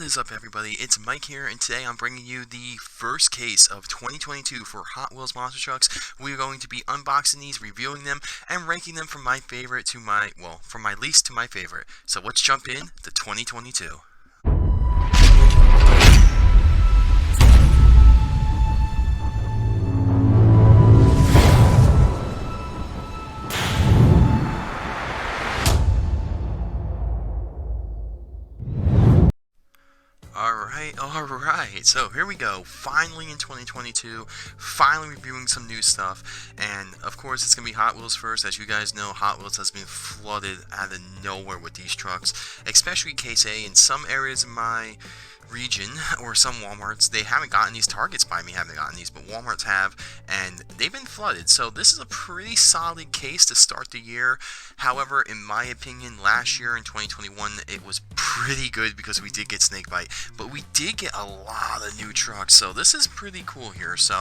What is up, everybody? It's Mike here, and today I'm bringing you the first case of 2022 for Hot Wheels Monster Trucks. We're going to be unboxing these, reviewing them, and ranking them from my favorite to my, well, from my least to my favorite. So let's jump in to 2022. Alright, so here we go, finally in 2022, finally reviewing some new stuff, and of course it's going to be Hot Wheels first. As you guys know, Hot Wheels has been flooded out of nowhere with these trucks, especially Case A. In some areas of my region, or some Walmarts, they haven't gotten these. Targets by me haven't gotten these, but Walmarts have, and they've been flooded. So this is a pretty solid case to start the year. However, in my opinion, last year in 2021 it was pretty good because we did get Snakebite, but we did get a lot of new trucks, so this is pretty cool here. So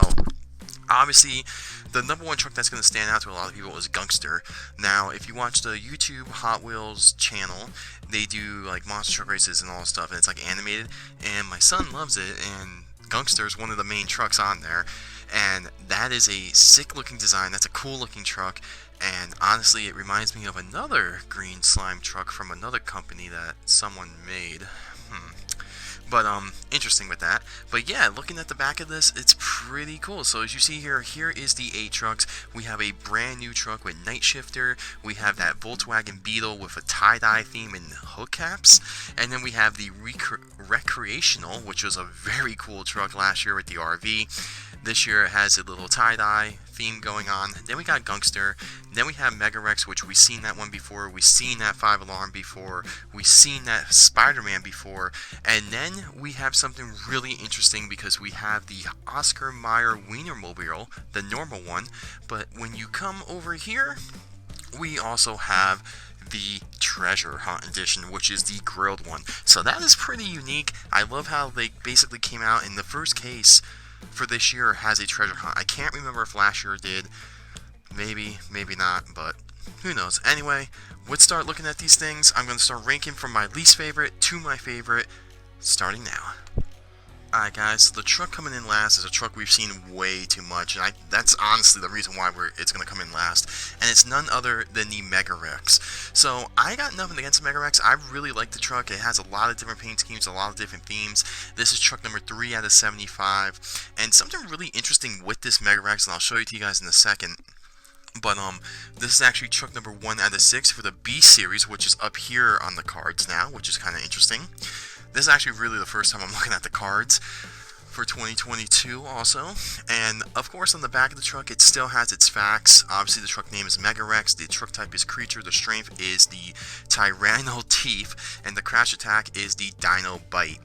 obviously, the number one truck that's going to stand out to a lot of people is Gunkster. Now, if you watch the YouTube Hot Wheels channel, they do like monster truck races and all this stuff, and it's like animated, and my son loves it, and Gunkster is one of the main trucks on there, and that is a sick looking design. That's a cool looking truck, and honestly it reminds me of another green slime truck from another company that someone made. But interesting with that. But yeah, looking at the back of this, it's pretty cool. So as you see here, here is the 8 trucks. We have a brand new truck with Night Shifter. We have that Volkswagen Beetle with a tie-dye theme and hook caps. And then we have the Wreck Creational, which was a very cool truck last year with the RV. This year it has a little tie-dye theme going on. Then we got Gunkster. Then we have Megarex, which we've seen that one before. We've seen that 5 Alarm before. We've seen that SpiderMan before. And then we have something really interesting because we have the Oscar Meyer Wiener mobile, the normal one. But when you come over here, we also have the Treasure Hunt edition, which is the grilled one. So that is pretty unique. I love how they basically came out in the first case for this year has a treasure hunt. I can't remember if last year did. Maybe, maybe not, but who knows. Anyway, let's start looking at these things. I'm going to start ranking from my least favorite to my favorite, starting now. Alright guys, so the truck coming in last is a truck we've seen way too much, and that's honestly the reason why it's going to come in last, and it's none other than the Megarex. So I got nothing against the Megarex. I really like the truck. It has a lot of different paint schemes, a lot of different themes. This is truck number 3 out of 75, and something really interesting with this Megarex, and I'll show you to you guys in a second. But this is actually truck number 1 out of 6 for the B series, which is up here on the cards now, which is kind of interesting. This is actually really the first time I'm looking at the cards for 2022 also. And of course on the back of the truck it still has its facts. Obviously the truck name is Megarex, the truck type is Creature, the strength is the Tyranno Teeth, and the crash attack is the Dino Bite.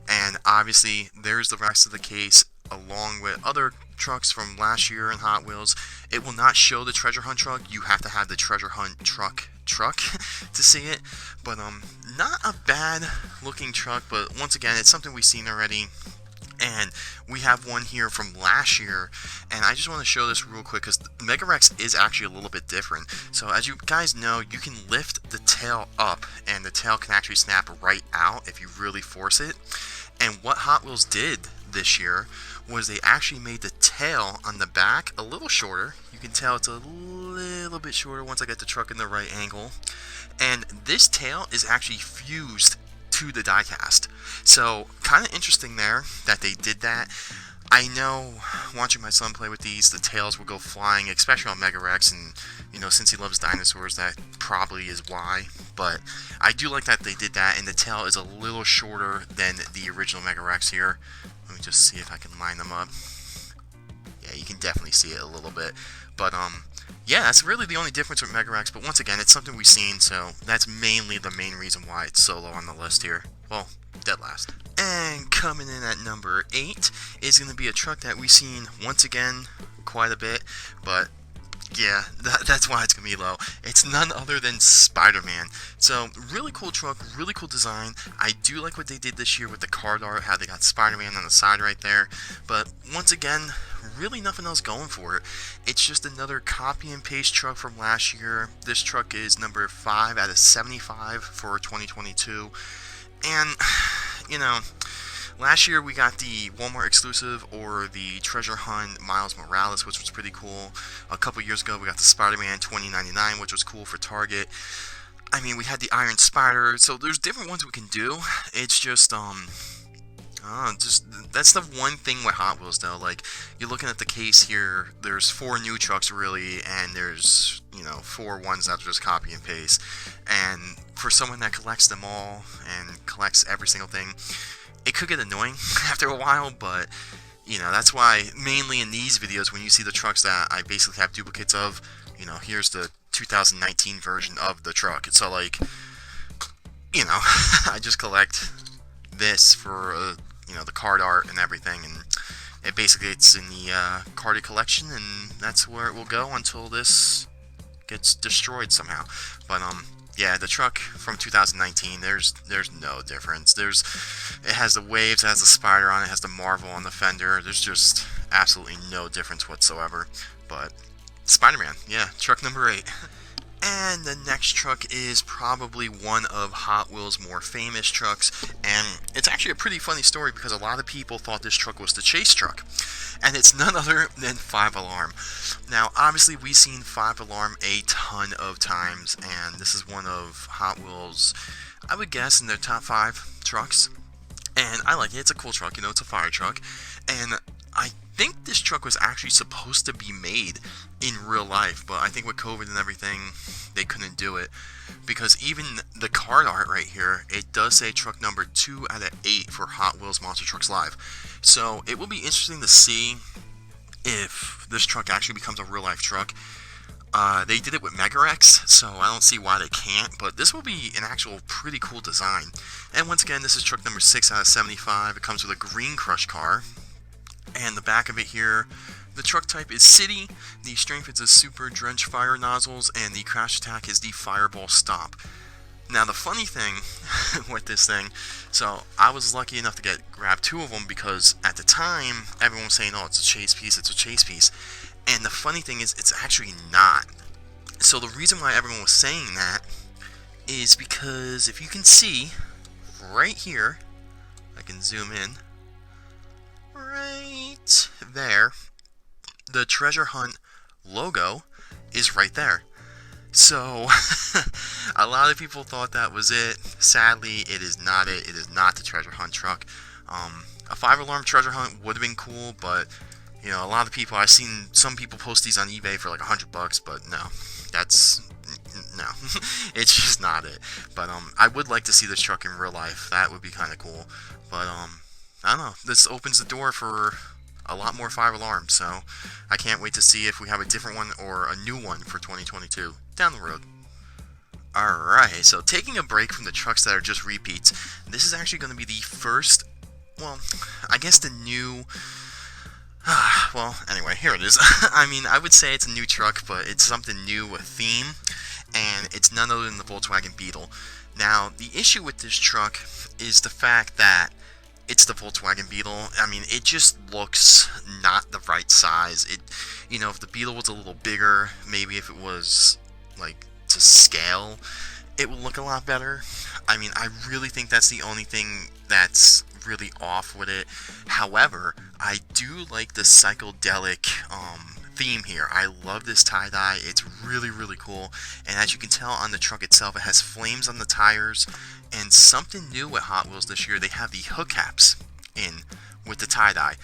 And obviously there's the rest of the case along with other trucks from last year in Hot Wheels. It will not show the Treasure Hunt truck. You have to have the Treasure Hunt truck to see it, but not a bad looking truck, but once again it's something we've seen already. And we have one here from last year, and I just want to show this real quick because Megarex is actually a little bit different. So as you guys know, you can lift the tail up and the tail can actually snap right out if you really force it. And what Hot Wheels did this year was they actually made the tail on the back a little shorter. You can tell it's a little bit shorter once I get the truck in the right angle. And this tail is actually fused to the diecast. So kind of interesting there that they did that. I know watching my son play with these, the tails will go flying, especially on Megarex, and you know, since he loves dinosaurs, that probably is why. But I do like that they did that, and the tail is a little shorter than the original Megarex here. Let me just see if I can line them up. Yeah, you can definitely see it a little bit. But yeah, that's really the only difference with Megarex. But once again, it's something we've seen, so that's mainly the main reason why it's so low on the list here. Well, dead last. And coming in at number 8 is going to be a truck that we've seen once again quite a bit, but yeah, that's why it's going to be low. It's none other than SpiderMan. So, really cool truck, really cool design. I do like what they did this year with the card art, how they got SpiderMan on the side right there. But once again, really nothing else going for it. It's just another copy and paste truck from last year. This truck is number 5 out of 75 for 2022. And you know, last year we got the Walmart exclusive or the Treasure Hunt Miles Morales, which was pretty cool. A couple years ago we got the SpiderMan 2099, which was cool for Target. I mean, we had the Iron Spider, so there's different ones we can do. It's just that's the one thing with Hot Wheels though. Like, you're looking at the case here, there's 4 new trucks really, and there's, 4 ones that are just copy and paste. And for someone that collects them all and collects every single thing, it could get annoying after a while, but that's why mainly in these videos, when you see the trucks that I basically have duplicates of, here's the 2019 version of the truck. So like, I just collect this for the card art and everything, and it's in the carded collection, and that's where it will go until this gets destroyed somehow. But yeah, the truck from 2019, there's no difference. It has the waves, it has the spider on it, it has the Marvel on the fender. There's just absolutely no difference whatsoever. But Spider-Man, yeah, truck number 8. And the next truck is probably one of Hot Wheels' more famous trucks, and it's actually a pretty funny story because a lot of people thought this truck was the chase truck, and it's none other than 5 Alarm. Now, obviously, we've seen 5 Alarm a ton of times, and this is one of Hot Wheels', I would guess, in their top 5 trucks, and I like it. It's a cool truck, it's a fire truck, and I think this truck was actually supposed to be made in real life, but I think with COVID and everything, they couldn't do it, because even the card art right here, it does say truck number 2 out of 8 for Hot Wheels Monster Trucks Live. So it will be interesting to see if this truck actually becomes a real life truck. They did it with Megarex, so I don't see why they can't, but this will be an actual pretty cool design. And once again, this is truck number 6 out of 75. It comes with a green crush car. And the back of it here, the truck type is City, the strength is a Super Drench Fire Nozzles, and the crash attack is the Fireball Stomp. Now the funny thing with this thing, so I was lucky enough to grab 2 of them because at the time, everyone was saying, oh, it's a chase piece, it's a chase piece. And the funny thing is, it's actually not. So the reason why everyone was saying that is because if you can see, right here, I can zoom in, right there, the Treasure Hunt logo is right there. So a lot of people thought that was it. Sadly, it is not it. It is not the Treasure Hunt truck. A 5 Alarm Treasure Hunt would have been cool, but a lot of people, I've seen some people post these on eBay for like $100, but no, it's just not it. But I would like to see this truck in real life. That would be kind of cool. But I don't know, this opens the door for a lot more 5 Alarms, so I can't wait to see if we have a different one or a new one for 2022 down the road. Alright, so taking a break from the trucks that are just repeats, this is actually going to be the first, well, I guess the new, well, anyway, here it is. I mean, I would say it's a new truck, but it's something new, a theme, and it's none other than the Volkswagen Beetle. Now, the issue with this truck is the fact that it's the Volkswagen Beetle. I mean, it just looks not the right size. If the Beetle was a little bigger, maybe if it was, like, to scale, it would look a lot better. I mean, I really think that's the only thing that's really off with it. However, I do like the psychedelic theme here. I love this tie-dye. It's really, really cool. And as you can tell on the truck itself, it has flames on the tires. And something new with Hot Wheels this year, they have the hook caps in with the tie-dye.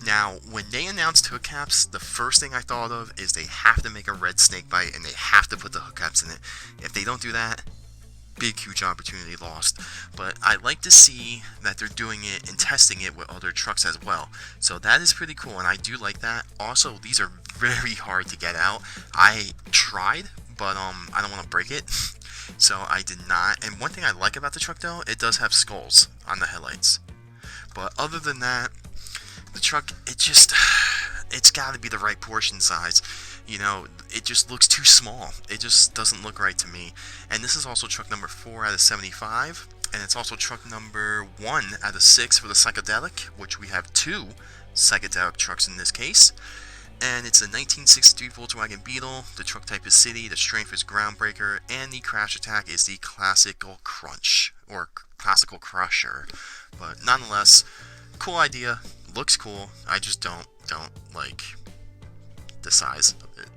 Now, when they announced hook caps, the first thing I thought of is they have to make a red snake bite and they have to put the hook caps in it. If they don't do that, big, huge opportunity lost. But I like to see that they're doing it and testing it with other trucks as well. So that is pretty cool, and I do like that. Also, these are very hard to get out. I tried, but I don't want to break it. So I did not. And one thing I like about the truck, though, it does have skulls on the headlights. But other than that, the truck, it's got to be the right portion size. It just looks too small. It just doesn't look right to me. And this is also truck number 4 out of 75. And it's also truck number 1 out of 6 for the psychedelic, which we have 2 psychedelic trucks in this case. And it's a 1963 Volkswagen Beetle. The truck type is City, the strength is Groundbreaker, and the crash attack is the Classical Crunch, or Classical Crusher. But nonetheless, cool idea, looks cool. I just don't like the size of it.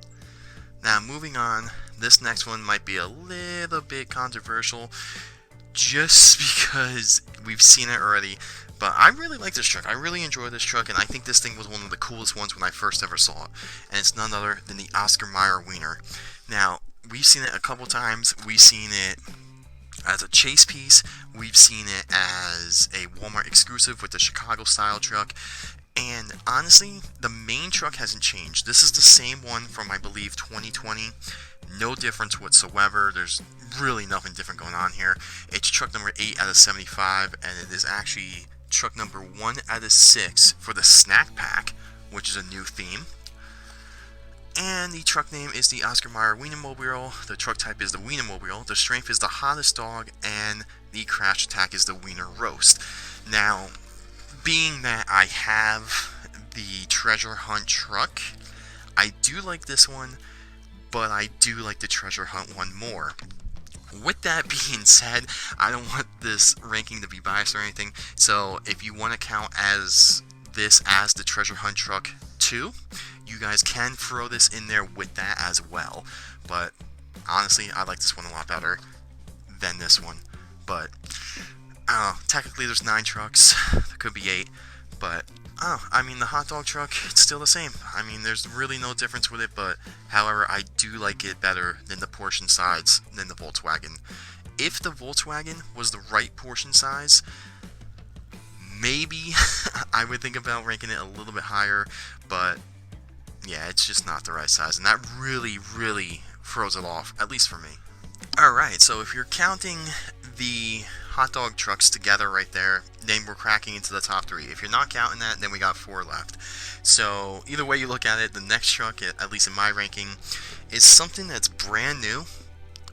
Now moving on, this next one might be a little bit controversial just because we've seen it already, but I really like this truck. I really enjoy this truck, and I think this thing was one of the coolest ones when I first ever saw it, and it's none other than the Oscar Meyer Wiener. Now, we've seen it a couple times. We've seen it as a chase piece, we've seen it as a Walmart exclusive with the Chicago style truck, and honestly, the main truck hasn't changed. This is the same one from, I believe, 2020. No difference whatsoever. There's really nothing different going on here. It's truck number 8 out of 75, and it is actually truck number 1 out of 6 for the snack pack, which is a new theme. And the truck name is the Oscar Meyer Wienermobile. The truck type is the Wienermobile. The strength is the hottest dog, and the crash attack is the Wiener Roast. Now, being that I have the treasure hunt truck, I do like this one, but I do like the treasure hunt one more. With that being said, I don't want this ranking to be biased or anything, so if you want to count this as the treasure hunt truck 2, you guys can throw this in there with that as well. But honestly, I like this one a lot better than this one. But I don't know, technically there's 9 trucks, there could be 8, but I mean, the hot dog truck, it's still the same. I mean, there's really no difference with it, but however, I do like it better than the portion size than the Volkswagen. If the Volkswagen was the right portion size, maybe I would think about ranking it a little bit higher, but yeah, it's just not the right size, and that really, really throws it off, at least for me. Alright, so if you're counting the hot dog trucks together right there, then we're cracking into the top 3. If you're not counting that, then we got 4 left. So either way you look at it, the next truck, at least in my ranking, is something that's brand new,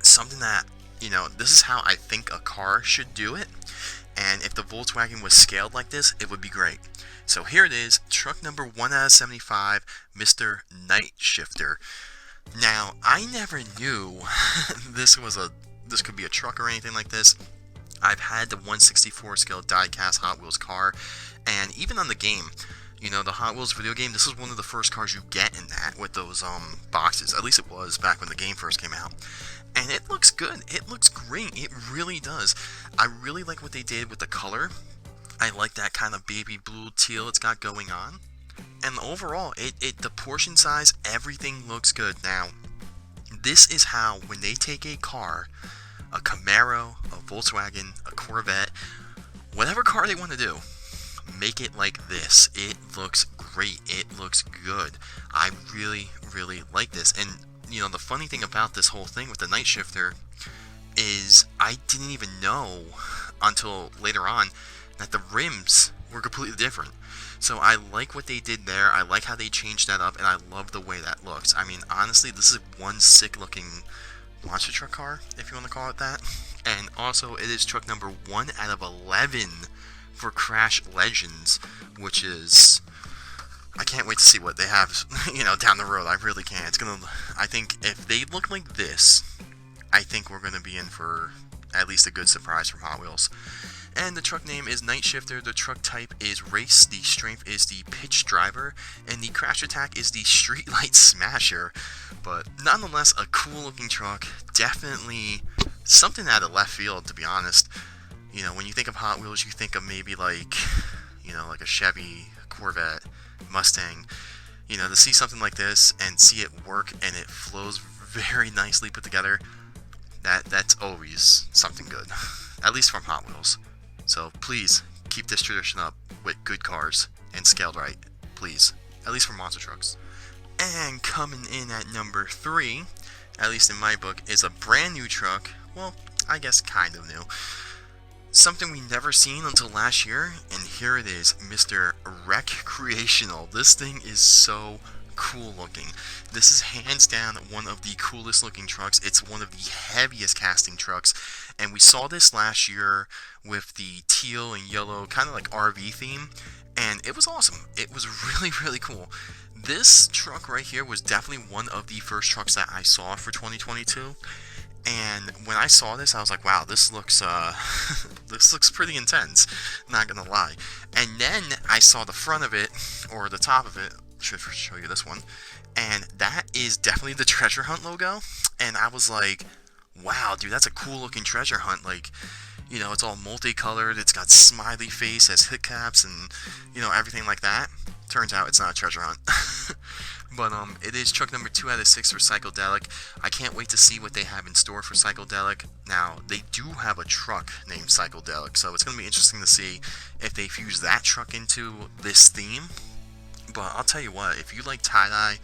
something that, you know, this is how I think a car should do it, and if the Volkswagen was scaled like this, it would be great. So here it is, truck number 1 out of 75, Mr. Night Shifter. Now, I never knew this could be a truck or anything like this. I've had the 1/64 scale die-cast Hot Wheels car, and even on the game, you know, the Hot Wheels video game, this is one of the first cars you get in that with those boxes. At least it was back when the game first came out. And it looks good. It looks great. It really does. I really like what they did with the color. I like that kind of baby blue teal it's got going on. And overall, the portion size, everything looks good. Now, this is how, when they take a car, a Camaro, a Volkswagen, a Corvette, whatever car they want to do, make it like this. It looks great. It looks good. I really, really like this. And, you know, the funny thing about this whole thing with the Night Shifter is I didn't even know until later on that the rims were completely different. So I like what they did there. I like how they changed that up, and I love the way that looks. I mean, honestly, this is one sick-looking monster truck car, if you want to call it that. And also, it is truck number 1 out of 11 for Crash Legends, which is... I can't wait to see what they have, you know, down the road. I really can't. I think if they look like this, I think we're gonna be in for at least a good surprise from Hot Wheels. And the truck name is Night Shifter, the truck type is Race, the strength is the Pitch Driver, and the crash attack is the Streetlight Smasher. But nonetheless, a cool looking truck, definitely something out of left field, to be honest. You know, when you think of Hot Wheels, you think of maybe like, you know, like a Chevy, Corvette, Mustang. You know, to see something like this and see it work and it flows very nicely put together, that's always something good, at least from Hot Wheels. So please keep this tradition up with good cars and scaled right, please, at least for monster trucks. And coming in at number 3, at least in my book, is a brand new truck. Well, I guess kind of new. Something we never seen until last year, and here it is, Mr. Wreck Creational. This thing is so cool looking. This is hands down one of the coolest looking trucks. It's one of the heaviest casting trucks, and we saw this last year with the teal and yellow kind of like RV theme, and it was awesome. It was really, really cool. This truck right here was definitely one of the first trucks that I saw for 2022, And when I saw this, I was like, wow, this looks this looks pretty intense, not gonna lie. And then I saw the front of it, or the top of it, should show you this one, and that is definitely the treasure hunt logo. And I was like, wow, dude, that's a cool looking treasure hunt. Like, you know, it's all multicolored, it's got smiley face as hit caps, and, you know, everything like that. Turns out it's not a treasure hunt. But it is truck number 2 out of 6 for Psychedelic. I can't wait to see what they have in store for Psychedelic. Now, they do have a truck named Psychedelic, so it's going to be interesting to see if they fuse that truck into this theme. But I'll tell you what, if you like tie-dye,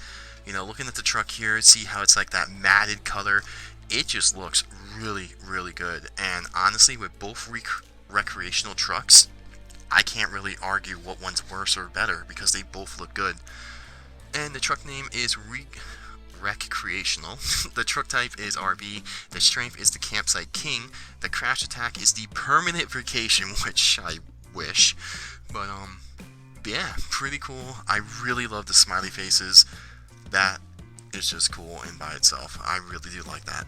you know, looking at the truck here, see how it's like that matted color, it just looks really, really good. And honestly, with both recreational trucks, I can't really argue what one's worse or better because they both look good. And the truck name is Wreck Creational. The truck type is RV. The strength is the Campsite King. The crash attack is the Permanent Vacation, which I wish. But yeah, pretty cool. I really love the smiley faces. That is just cool in by itself. I really do like that.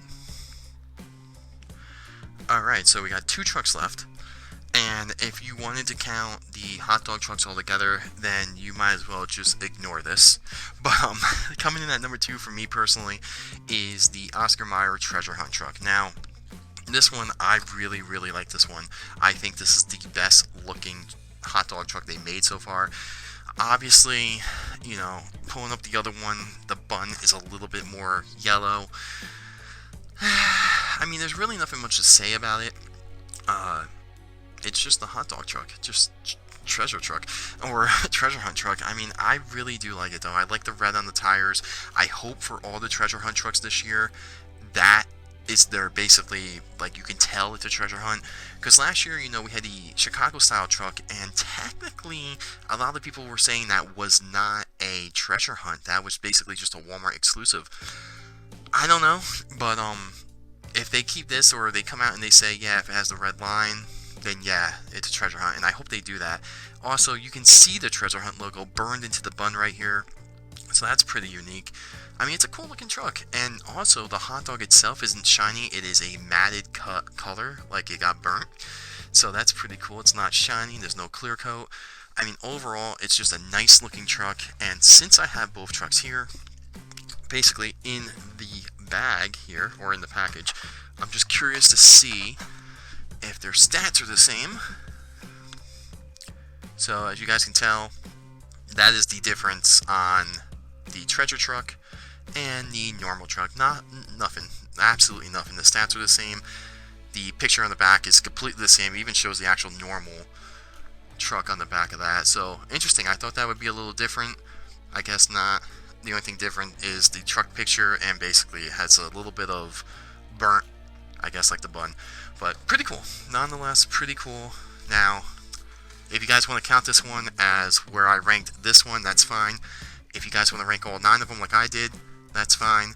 Alright, so we got 2 trucks left. And if you wanted to count the hot dog trucks all together, then you might as well just ignore this. But coming in at number 2 for me personally is the Oscar Meyer Treasure Hunt truck. Now, this one, I really, really like this one. I think this is the best looking hot dog truck they made so far. Obviously, you know, pulling up the other one, the bun is a little bit more yellow. I mean, there's really nothing much to say about it. It's just the hot dog truck, just treasure truck, or treasure hunt truck. I mean, I really do like it though. I like the red on the tires. I hope for all the treasure hunt trucks this year, that is their basically, like, you can tell it's a treasure hunt. Because last year, you know, we had the Chicago style truck, and technically, a lot of people were saying that was not a treasure hunt. That was basically just a Walmart exclusive. I don't know, but if they keep this, or they come out and they say, yeah, if it has the red line, then yeah, it's a treasure hunt, and I hope they do that. Also, you can see the treasure hunt logo burned into the bun right here, so that's pretty unique. I mean, it's a cool looking truck, and also the hot dog itself isn't shiny, it is a matted color, like it got burnt, so that's pretty cool. It's not shiny, there's no clear coat. I mean, overall, it's just a nice looking truck, and since I have both trucks here, basically in the bag here, or in the package, I'm just curious to see if their stats are the same. So as you guys can tell, that is the difference on the treasure truck and the normal truck. Nothing, absolutely nothing. The stats are the same. The picture on the back is completely the same. It even shows the actual normal truck on the back of that. So interesting. I thought that would be a little different. I guess not. The only thing different is the truck picture, and basically it has a little bit of burnt, I guess, like the bun. But pretty cool. Nonetheless, pretty cool. Now, if you guys want to count this one as where I ranked this one, that's fine. If you guys want to rank all 9 of them like I did, that's fine.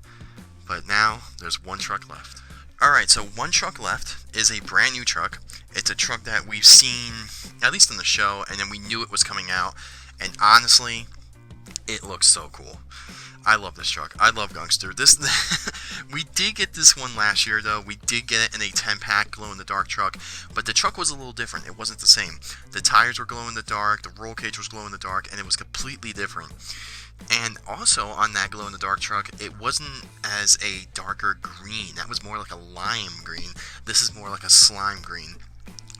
But now, there's 1 truck left. Alright, so 1 truck left is a brand new truck. It's a truck that we've seen, at least in the show, and then we knew it was coming out. And honestly, it looks so cool. I love this truck. I love Gangster. We did get this one last year, though. We did get it in a 10-pack glow-in-the-dark truck, but the truck was a little different. It wasn't the same. The tires were glow-in-the-dark, the roll cage was glow-in-the-dark, and it was completely different. And also, on that glow-in-the-dark truck, it wasn't as a darker green. That was more like a lime green. This is more like a slime green.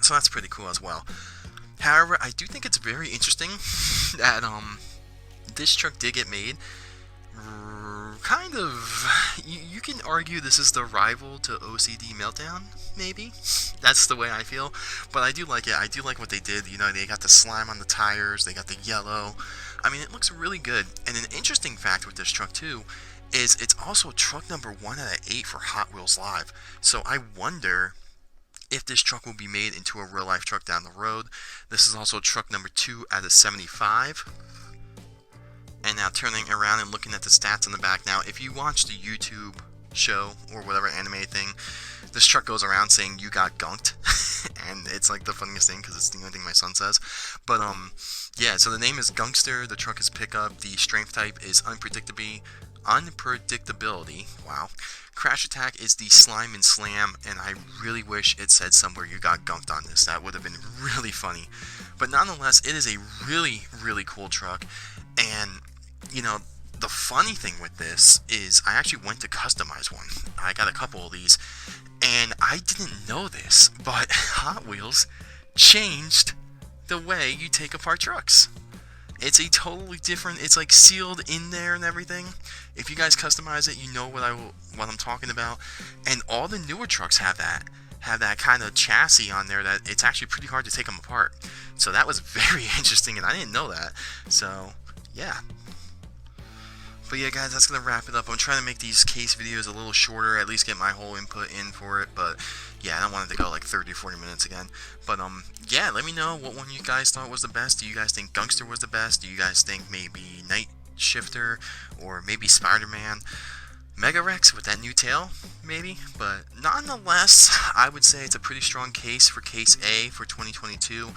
So that's pretty cool as well. However, I do think it's very interesting that this truck did get made. Kind of, you can argue this is the rival to OCD Meltdown, maybe. That's the way I feel, but I do like it. I do like what they did. You know, they got the slime on the tires, they got the yellow. I mean, it looks really good. And an interesting fact with this truck too is it's also truck number 1 out of 8 for Hot Wheels Live. So I wonder if this truck will be made into a real life truck down the road. This is also truck number 2 out of 75. And now turning around and looking at the stats on the back. Now, if you watch the YouTube show or whatever anime thing, this truck goes around saying you got gunked, and it's like the funniest thing because it's the only thing my son says. But yeah, so the name is Gunkster, the truck is pickup, the strength type is unpredictability. Wow. Crash attack is the slime and slam, and I really wish it said somewhere you got gunked on this. That would have been really funny. But nonetheless, it is a really, really cool truck. And, you know, the funny thing with this is I actually went to customize one. I got a couple of these, and I didn't know this, but Hot Wheels changed the way you take apart trucks. It's a totally different, it's like sealed in there and everything. If you guys customize it, you know what I'm talking about. And all the newer trucks have that kind of chassis on there that it's actually pretty hard to take them apart. So that was very interesting, and I didn't know that. So yeah. But yeah, guys, that's going to wrap it up. I'm trying to make these case videos a little shorter, at least get my whole input in for it. But yeah, I don't want it to go like 30 or 40 minutes again. But yeah, let me know what one you guys thought was the best. Do you guys think Gunkster was the best? Do you guys think maybe Night Shifter or maybe SpiderMan? Mega Rex with that new tail, maybe? But nonetheless, I would say it's a pretty strong case for Case A for 2022.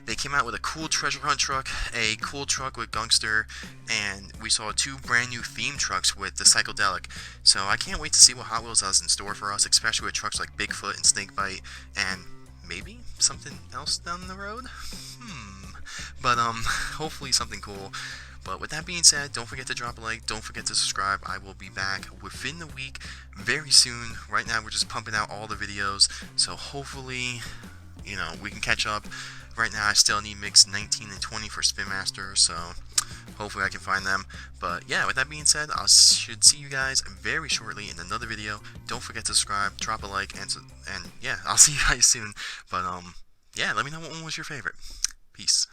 They came out with a cool treasure hunt truck, a cool truck with Gunkster, and we saw 2 brand new theme trucks with the Psychedelic. So I can't wait to see what Hot Wheels has in store for us, especially with trucks like Bigfoot and Snakebite, and maybe something else down the road? But hopefully something cool. But with that being said, don't forget to drop a like, don't forget to subscribe. I will be back within the week, very soon. Right now we're just pumping out all the videos, so hopefully, you know, we can catch up. Right now I still need mix 19 and 20 for Spin Master, so hopefully I can find them. But yeah, with that being said, I should see you guys very shortly in another video. Don't forget to subscribe, drop a like, and yeah, I'll see you guys soon. But yeah, let me know what one was your favorite. Peace.